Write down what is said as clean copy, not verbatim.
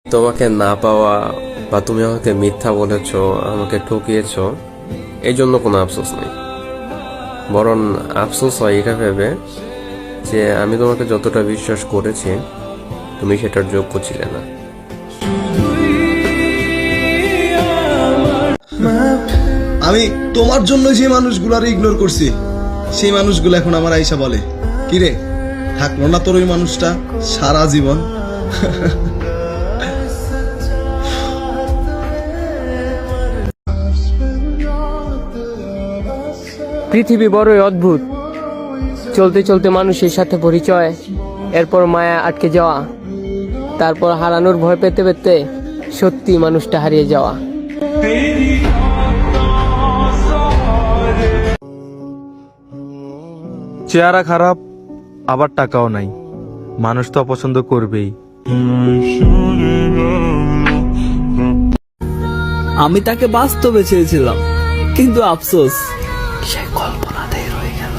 তোমাকে না পাওয়া বা তুমি আমাকে মিথ্যা বলেছ, আমাকে ঠকিয়েছ, এই জন্য কোনো আফসোস নেই। বরং আফসোস হয় এটা ভেবে যে আমি তোমাকে যতটা বিশ্বাস করেছি তুমি সেটার যোগ্য ছিলে না। আমি তোমার জন্য যে মানুষগুলার ইগনোর করছি, সেই মানুষগুলো এখন আমার আইসা বলে, কিরে থাকলো না তোর ওই মানুষটা সারা জীবন? পৃথিবী বড়ই অদ্ভুত। চলতে চলতে মানুষের সাথে পরিচয়, এরপর মায়া আটকে যাওয়া, তারপর হারানোর ভয় পেতে পেতে সত্যি মানুষটা হারিয়ে যাওয়া। চেহারা খারাপ, আবার টাকাও নাই, মানুষ তো অপছন্দ করবেই। আমি তাকে বাস্তবে চেয়েছিলাম, কিন্তু আফসোস সে কল্পনাতেই রয়ে গেল।